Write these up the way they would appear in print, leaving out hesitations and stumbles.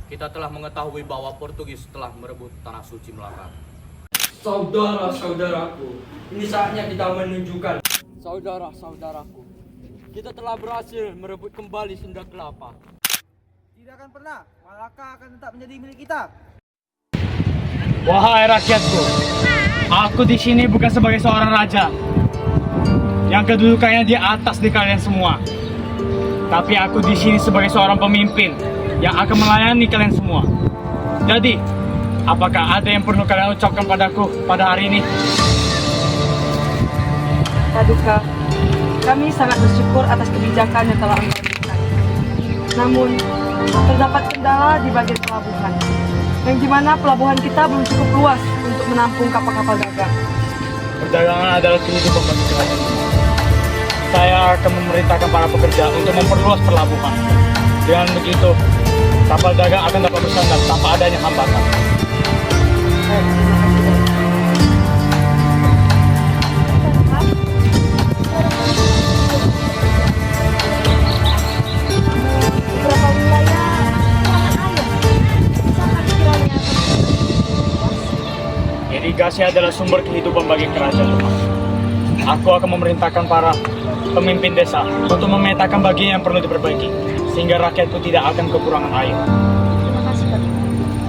kita telah mengetahui bahwa Portugis telah merebut tanah suci Melaka. Saudara-saudaraku, ini saatnya kita menunjukkan. Saudara-saudaraku, kita telah berhasil merebut kembali Sunda Kelapa. Tidak akan pernah, Malaka akan tetap menjadi milik kita. Wahai rakyatku, aku di sini bukan sebagai seorang raja yang kedudukannya di atas di kalian semua. Tapi aku di sini sebagai seorang pemimpin yang akan melayani kalian semua. Jadi, apakah ada yang perlu kalian ucapkan padaku pada hari ini? Paduka, kami sangat bersyukur atas kebijakan yang telah Anda berikan. Namun, terdapat kendala di bagian pelabuhan, yang dimana pelabuhan kita belum cukup luas untuk menampung kapal-kapal dagang. Perdagangan adalah kehidupan bagi kerajaan. Saya akan memerintahkan para pekerja untuk memperluas pelabuhan. Dengan begitu, kapal dagang akan dapat bersandar tanpa adanya hambatan. Beberapa wilayah kekurangan air. Sangat kiranya Irigasi adalah sumber kehidupan bagi kerajaan Demak. Aku akan memerintahkan para pemimpin desa untuk memetakan bagian yang perlu diperbaiki, sehingga rakyatku tidak akan kekurangan air. Terima kasih, Paduka.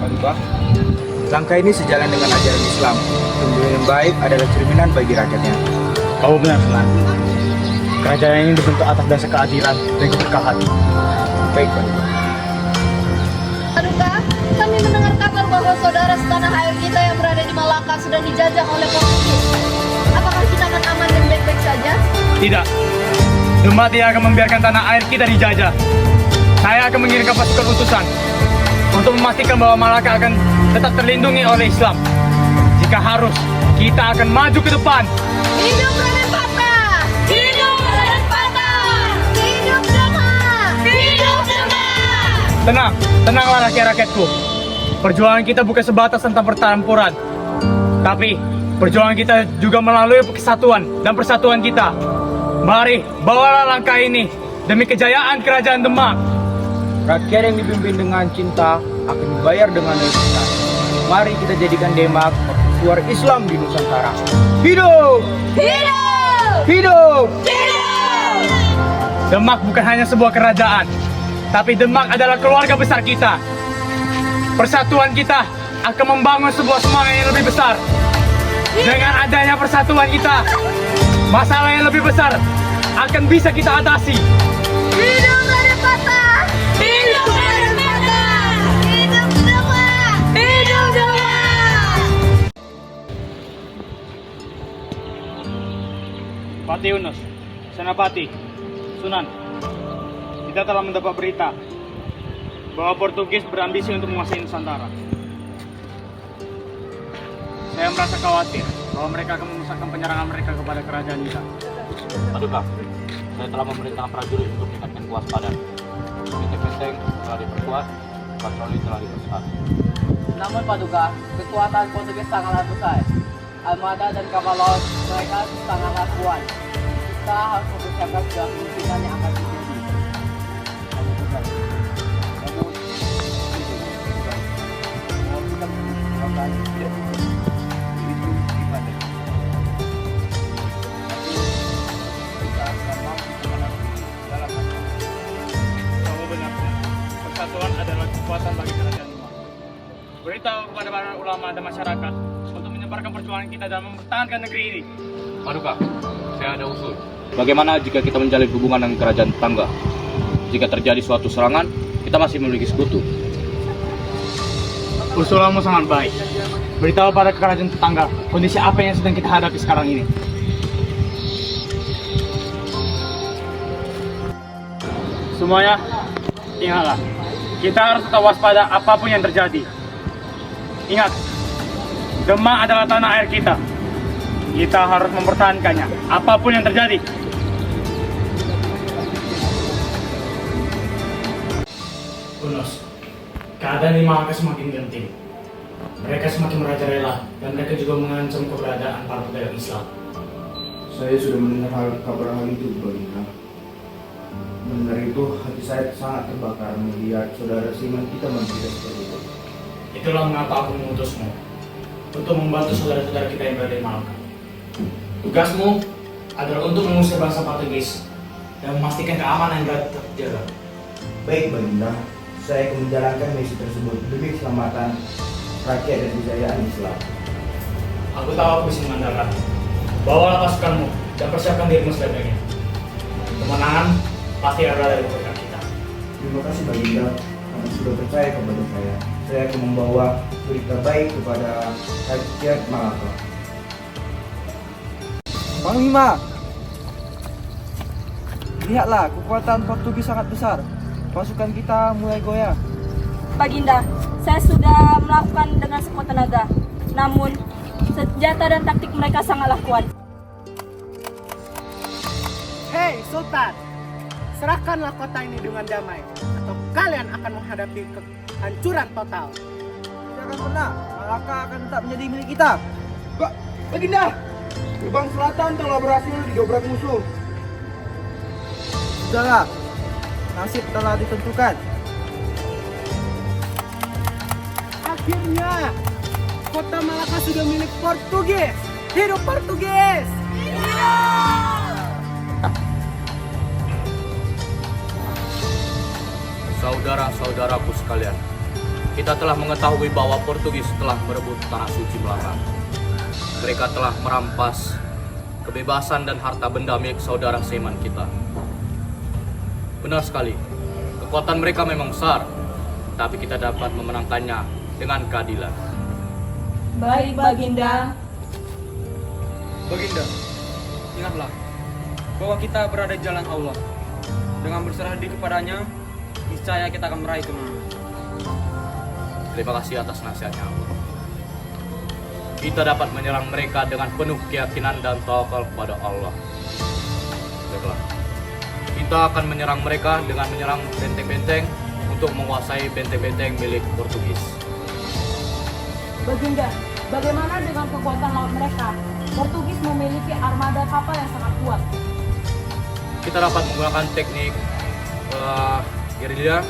Paduka, langkah ini sejalan dengan ajaran Islam. Pemimpin yang baik adalah cerminan bagi rakyatnya. Kau benar, Sunan. Kerajaan ini dibentuk atas dasar keadilan dan keberkahan. Baik, Paduka. Paduka, kami mendengar kabar bahwa saudara setanah air kita yang berada di Malaka sudah dijajah oleh Portugis. Apakah kita akan aman dan baik-baik saja? Tidak. Demak tidak akan membiarkan tanah air kita dijajah. Saya akan mengirimkan pasukan utusan untuk memastikan bahwa Malaka akan tetap terlindungi oleh Islam. Jika harus, kita akan maju ke depan. Hidup Raden Patah! Hidup Raden Patah! Hidup Demak! Hidup Demak! Tenang, tenanglah rakyat-rakyatku. Perjuangan kita bukan sebatas tentang pertempuran, tapi perjuangan kita juga melalui kesatuan dan persatuan kita. Mari, bawalah langkah ini demi kejayaan Kerajaan Demak. Rakyat yang dipimpin dengan cinta akan dibayar dengan cinta. Mari kita jadikan Demak suara Islam di Nusantara. Hidup! Hidup! Hidup! Hidup! Demak bukan hanya sebuah kerajaan, tapi Demak adalah keluarga besar kita. Persatuan kita akan membangun sebuah semangat yang lebih besar. Dengan adanya persatuan kita, masalah yang lebih besar akan bisa kita atasi. Hidup Raden Patah! Hidup Raden Patah! Hidup Demak! Hidup Demak! Pati Yunus, Senapati, Sunan, kita telah mendapat berita bahwa Portugis berambisi untuk menguasai Nusantara. Saya merasa khawatir bahwa mereka akan memusatkan penyerangan mereka kepada kerajaan kita. Paduka, saya telah memerintahkan prajurit untuk meningkatkan kewaspadaan. Benteng-benteng telah diperkuat, patroli telah diperketat. Namun Paduka, kekuatan Portugis sangatlah besar. Armada dan kapal laut mereka sangatlah kuat. Kita harus mempersiapkan segala kemungkinan yang akan terjadi. Kamu benar, persatuan adalah kekuatan bagi kerajaan Demak. Beritahu kepada para ulama dan masyarakat untuk menyebarkan perjuangan kita dalam mempertahankan negeri ini. Paduka, saya ada usul. Bagaimana jika kita menjalin hubungan dengan kerajaan tetangga? Jika terjadi suatu serangan, kita masih memiliki sekutu. Usulanmu sangat baik. Beritahu pada kerajaan tetangga kondisi apa yang sedang kita hadapi sekarang ini. Semuanya, ingatlah, kita harus tetap waspada apapun yang terjadi. Ingat, Demak adalah tanah air kita. Kita harus mempertahankannya, apapun yang terjadi. Yunus, keadaan di Malaka semakin genting. Mereka semakin merajalela dan mereka juga mengancam keberadaan para pedagang Islam. Saya sudah mendengar kabar hal itu, Baginda. Mendengar itu hati saya sangat terbakar melihat saudara seiman kita menderita seperti itu. Itulah mengapa aku mengutusmu untuk membantu saudara-saudara kita yang berada di Malaka. Tugasmu adalah untuk mengusir bangsa Portugis dan memastikan keamanan yang terjaga. Baik Baginda, saya akan menjalankan misi tersebut demi keselamatan rakyat dan kejayaan Islam. Aku tahu aku bisa mengandalkan. Bawalah pasukanmu dan persiapkan dirimu sebaik-baiknya. Kemenangan pasti ada dari pihak kita. Terima kasih Baginda karena sudah percaya kepada saya. Saya akan membawa berita baik kepada rakyat Malaka. Panglima, lihatlah kekuatan Portugis sangat besar. Pasukan kita mulai goyah. Baginda, saya sudah melakukan dengan sekuat tenaga. Namun, senjata dan taktik mereka sangatlah kuat. Hei Sultan, serahkanlah kota ini dengan damai, atau kalian akan menghadapi kehancuran total. Tidak akan pernah, Malaka akan tetap menjadi milik kita. Baginda, gerbang selatan telah berhasil didobrak musuh. Sudahlah, nasib telah ditentukan. Akhirnya, kota Malaka sudah milik Portugis. Hidup Portugis! Saudara-saudaraku sekalian, kita telah mengetahui bahwa Portugis telah merebut tanah suci Melaka. Mereka telah merampas kebebasan dan harta benda milik saudara seiman kita. Benar sekali, kekuatan mereka memang besar, tapi kita dapat memenangkannya dengan keadilan. Baik, Baginda. Baginda, ingatlah bahwa kita berada di jalan Allah. Dengan berserah diri kepadanya, niscaya kita akan meraih kemenangan. Terima kasih atas nasihatnya Allah. Kita dapat menyerang mereka dengan penuh keyakinan dan tawakal kepada Allah. Baiklah, kita akan menyerang mereka dengan menyerang benteng-benteng untuk menguasai benteng-benteng milik Portugis. Baginda, bagaimana dengan kekuatan laut mereka? Portugis memiliki armada kapal yang sangat kuat. Kita dapat menggunakan teknik gerilya,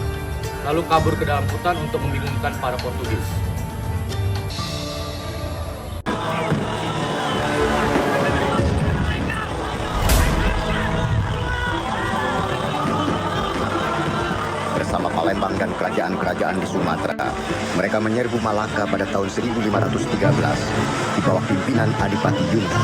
lalu kabur ke dalam hutan untuk membingungkan para Portugis. Bersama Palembang dan kerajaan-kerajaan di Sumatera, mereka menyerbu Malaka pada tahun 1513 di bawah pimpinan Adipati Yunus.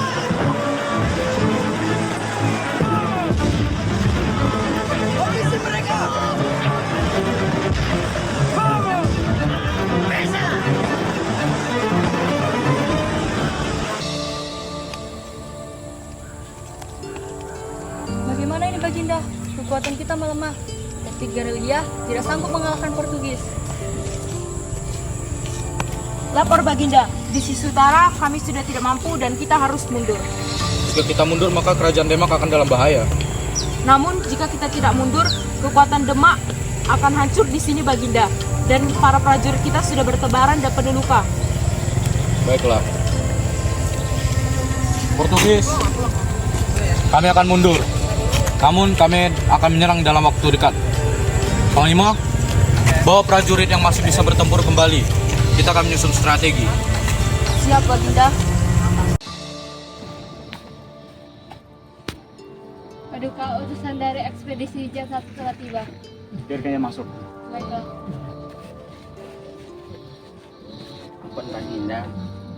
Bagaimana ini Baginda? Kekuatan kita melemah. Taktik gerilya tidak sanggup mengalahkan Portugis. Lapor Baginda, di sisi utara kami sudah tidak mampu dan kita harus mundur. Jika kita mundur, maka kerajaan Demak akan dalam bahaya. Namun jika kita tidak mundur, kekuatan Demak akan hancur di sini Baginda. Dan para prajurit kita sudah bertebaran dan penuh luka. Baiklah. Portugis, kami akan mundur. Namun kami akan menyerang dalam waktu dekat. Panglima, bawa prajurit yang masih bisa bertempur kembali. Kita akan menyusun strategi. Siap Baginda. Paduka, utusan dari ekspedisi Jasad telah tiba. Biarkannya masuk. Baiklah. Ampun Baginda,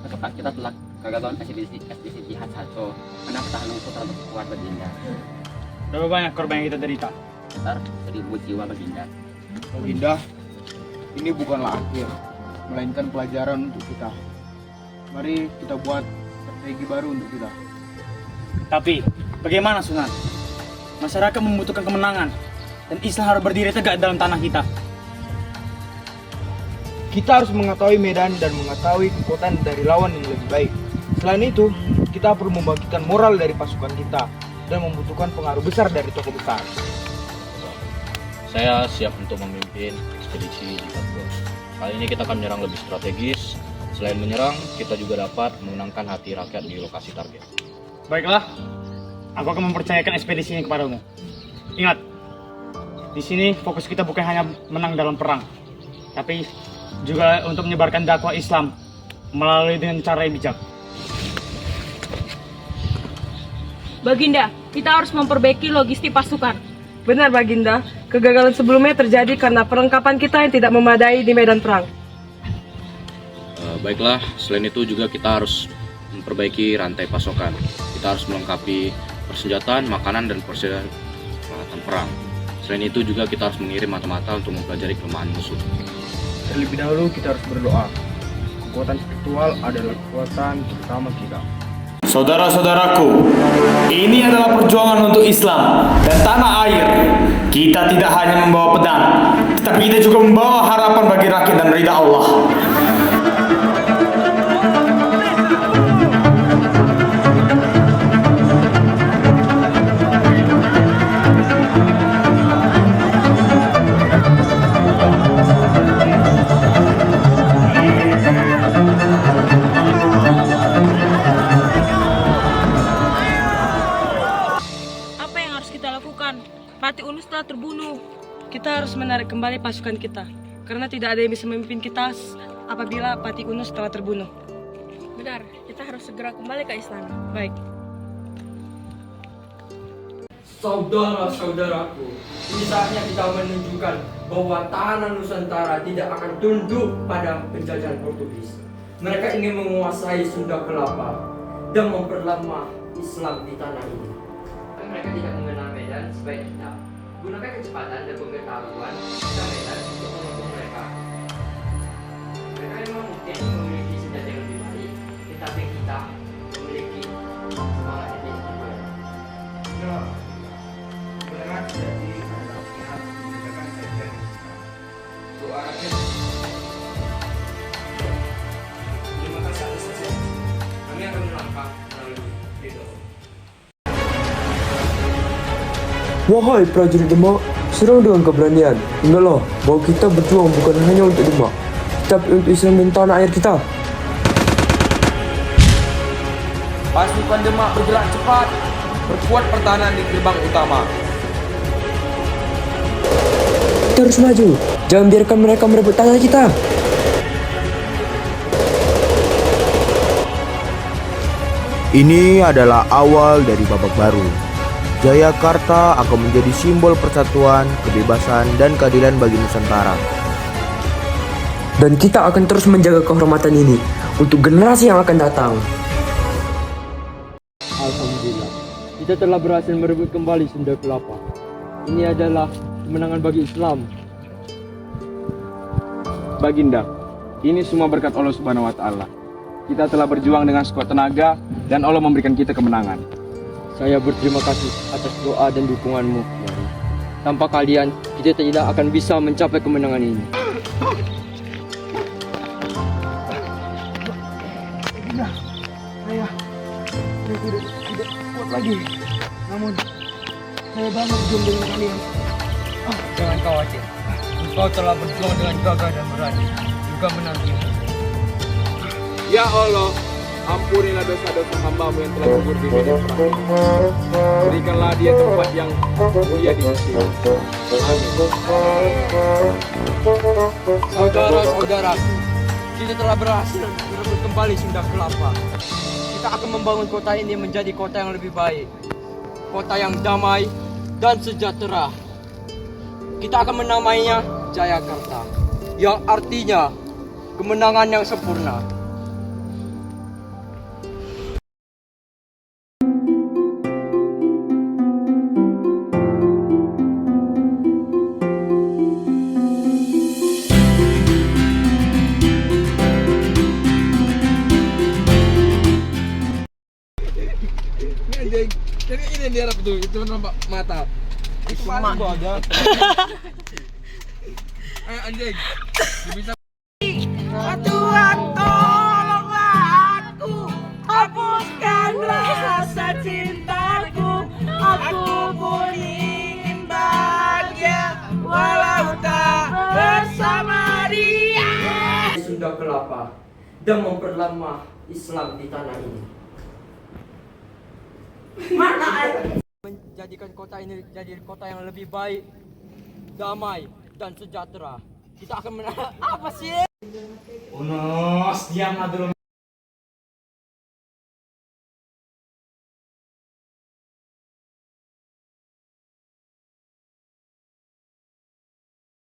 ketupat kita telah gagal lawan ekspedisi jihad satu. Kenapa tahan untuk terlalu kuat Baginda? Berapa banyak korban yang kita derita? Sekitar 1000 jiwa Baginda. Baginda, ini bukanlah akhir, melainkan pelajaran untuk kita. Mari kita buat strategi baru untuk kita. Tapi, bagaimana Sunan? Masyarakat membutuhkan kemenangan, dan Islam harus berdiri tegak dalam tanah kita. Kita harus mengetahui medan dan mengetahui kekuatan dari lawan yang lebih baik. Selain itu, kita perlu membangkitkan moral dari pasukan kita dan membutuhkan pengaruh besar dari tokoh besar. Saya siap untuk memimpin ekspedisi jihad bos. Kali ini kita akan menyerang lebih strategis. Selain menyerang, kita juga dapat memenangkan hati rakyat di lokasi target. Baiklah, aku akan mempercayakan ekspedisi ini kepadamu. Ingat, di sini fokus kita bukan hanya menang dalam perang, tapi juga untuk menyebarkan dakwah Islam melalui dengan cara yang bijak. Baginda, kita harus memperbaiki logistik pasukan. Benar Baginda, kegagalan sebelumnya terjadi karena perlengkapan kita yang tidak memadai di medan perang. Baiklah, selain itu juga kita harus memperbaiki rantai pasokan. Kita harus melengkapi persenjataan, makanan, dan peralatan perang. Selain itu juga kita harus mengirim mata-mata untuk mempelajari kelemahan musuh. Terlebih dahulu kita harus berdoa. Kekuatan spiritual adalah kekuatan terutama kita. Saudara-saudaraku, ini adalah perjuangan untuk Islam dan tanah air. Kita tidak hanya membawa pedang, tetapi kita juga membawa harapan bagi rakyat dan ridha Allah. Patih Unus telah terbunuh. Kita harus menarik kembali pasukan kita, karena tidak ada yang bisa memimpin kita apabila Patih Unus telah terbunuh. Benar, kita harus segera kembali ke istana. Baik. Saudara-saudaraku, ini saatnya kita menunjukkan bahwa tanah Nusantara tidak akan tunduk pada penjajahan Portugis. Mereka ingin menguasai Sunda Kelapa dan memperlama Islam di tanah ini. Mereka tidak mengenal medan sebaik kita. Gunakan kecepatan dan pengetahuan kita medan untuk menutup mereka. Mereka memang mungkin memiliki senjata yang lebih baik, tetapi kita memiliki semangat yang lebih baik. Ya, kebenaran jadi adalah pihak menegakkan kerajaan Islam. Doa rakyat. Terima kasih atas nasihat. Kami akan melangkah melalui ridho. Wahai prajurit Demak, serang dengan keberanian. Ingatlah bahwa kita berjuang bukan hanya untuk Demak, tetapi untuk Islam dan tanah air kita. Pasukan Demak bergerak cepat, perkuat pertahanan di gerbang utama. Kita harus maju, jangan biarkan mereka merebut tanah kita. Ini adalah awal dari babak baru. Jayakarta akan menjadi simbol persatuan, kebebasan, dan keadilan bagi Nusantara. Dan kita akan terus menjaga kehormatan ini untuk generasi yang akan datang. Alhamdulillah, kita telah berhasil merebut kembali Sunda Kelapa. Ini adalah kemenangan bagi Islam. Baginda, ini semua berkat Allah Subhanahu wa Ta'ala. Kita telah berjuang dengan sekuat tenaga dan Allah memberikan kita kemenangan. Saya berterima kasih atas doa dan dukunganmu, Kiai. Tanpa kalian, kita tidak akan bisa mencapai kemenangan ini. Saya tidak kuat lagi. Namun, saya bangun berjuang dengan kalian. Jangan khawatir. Engkau telah berjuang dengan gagah dan berani, juga menanti. Ya Allah, ampunilah dosa-dosa hamba-Mu yang telah gugur di medan perang. Berikanlah dia tempat yang mulia di sisi. Saudara-saudara, kita telah berhasil merebut kembali Sunda Kelapa. Kita akan membangun kota ini menjadi kota yang lebih baik, kota yang damai dan sejahtera. Kita akan menamainya Jayakarta, yang artinya kemenangan yang sempurna. Jadi ini yang diharap tuh, itu nampak mata. Itu mana gua ada? Anjing. Bisa. Tuhan tolonglah aku, hapuskan rasa cintaku. Aku pun ingin bahagia walau tak bersama dia. Sunda Kelapa dan memperlama Islam di tanah ini. Menjadikan kota ini jadi kota yang lebih baik, damai, dan sejahtera. Kita akan apa sih? Unos, diamlah dulu.